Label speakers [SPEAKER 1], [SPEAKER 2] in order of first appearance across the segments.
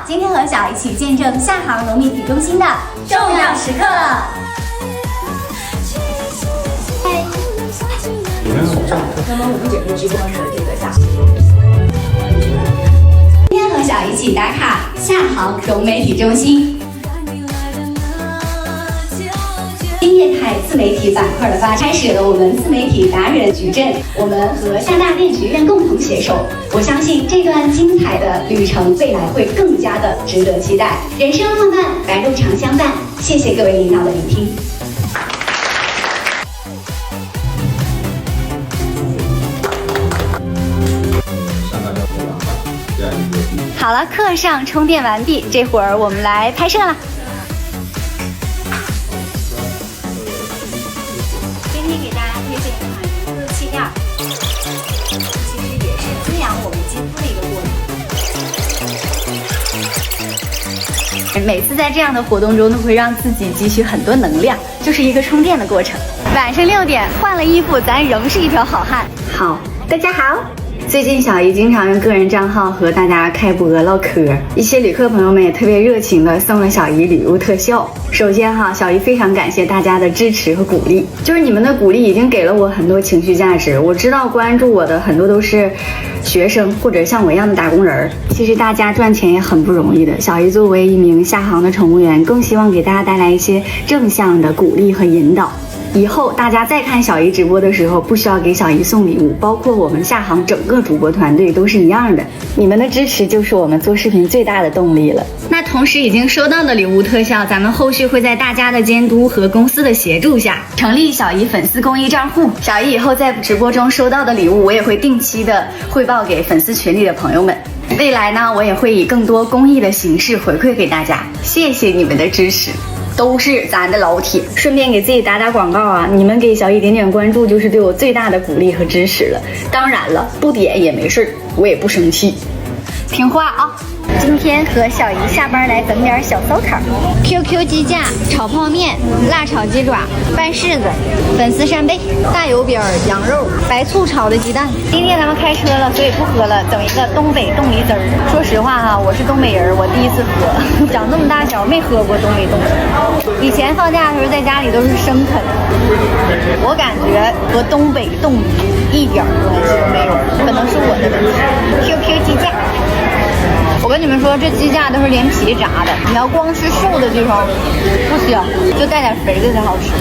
[SPEAKER 1] 今天和小一起见证厦航农媒体中心的重要时刻了。
[SPEAKER 2] 那么我们节目直播的这个厦。
[SPEAKER 1] 今天和小一起打卡厦航融媒体中心。新业态自媒体板块的发展，开始了我们自媒体达人矩阵。我们和厦大电学院共同携手，我相信这段精彩的旅程未来会更加的值得期待。人生漫漫，来路常相伴。谢谢各位领导的聆听。好了，课上充电完毕，这会儿我们来拍摄了。今天给大家推荐一款自热气垫，其实也是滋养我们肌肤的一个过程。每次在这样的活动中，都会让自己汲取很多能量，就是一个充电的过程。晚上6点换了衣服，咱仍是一条好汉。好，大家好。最近小姨经常用个人账号和大家开播唠嗑，一些旅客朋友们也特别热情的送了小姨礼物特效。首先哈，小姨非常感谢大家的支持和鼓励，就是你们的鼓励已经给了我很多情绪价值。我知道关注我的很多都是学生或者像我一样的打工人，其实大家赚钱也很不容易的。小姨作为一名厦航的乘务员，更希望给大家带来一些正向的鼓励和引导。以后大家再看小姨直播的时候，不需要给小姨送礼物，包括我们厦航整个主播团队都是一样的。你们的支持就是我们做视频最大的动力了。那同时已经收到的礼物特效，咱们后续会在大家的监督和公司的协助下，成立小姨粉丝公益账户。小姨以后在直播中收到的礼物，我也会定期的汇报给粉丝群里的朋友们。未来呢，我也会以更多公益的形式回馈给大家。谢谢你们的支持。都是咱的老铁，顺便给自己打打广告啊！你们给小姨点点关注，就是对我最大的鼓励和支持了。当然了，不点也没事，我也不生气。听话啊！今天和小姨下班来整点小烧烤 ，QQ 鸡架、炒泡面、辣炒鸡爪、拌柿子、粉丝扇贝、大油边、羊肉、白醋炒的鸡蛋。今天咱们开车了，所以不喝了，整一个东北冻梨汁儿。说实话哈，我是东北人，我第一次喝，长这么大小没喝过东北冻梨。以前放假的时候在家里都是生啃，我感觉和东北冻梨一点关系都没有，可能是我的问题。QQ 鸡架。我跟你们说，这鸡架都是连皮炸的，你要光吃瘦的地方不香，就带点肥的才好吃。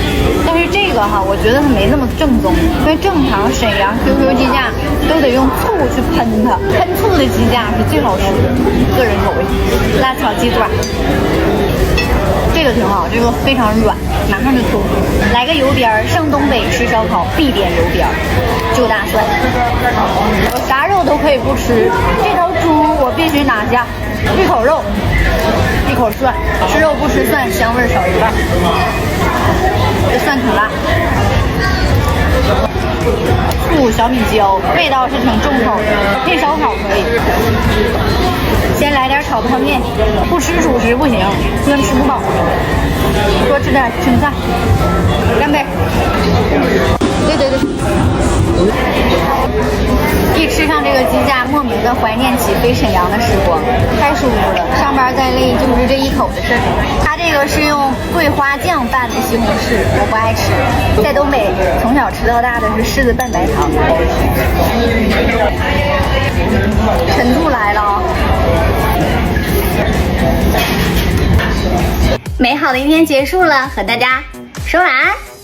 [SPEAKER 1] 但是这个哈，我觉得它没那么正宗，因为正常沈阳 QQ 鸡架都得用醋去喷它，喷醋的鸡架是最好吃的，个人口味。辣炒鸡爪，这个挺好，这个非常软，马上就脱。来个油边儿，上东北吃烧烤必点油边儿，就大蒜。我啥肉都可以不吃，这头猪我必须拿下，一口肉，一口蒜，吃肉不吃蒜，香味少一半。这蒜挺辣。醋、小米椒，味道是挺重口的，配烧烤可以。先来点炒泡面，不吃主食不行，不然吃不饱。多吃点青菜。干杯！对。一吃上这个鸡架，莫名的怀念起飞沈阳的时光，太舒服了。上班再累，就是这一口的事儿。它这个是用桂花酱拌的西红柿，我不爱吃。在东北从小吃到大的是柿子拌白糖。陈醋来了啊！美好的一天结束了，和大家说晚安。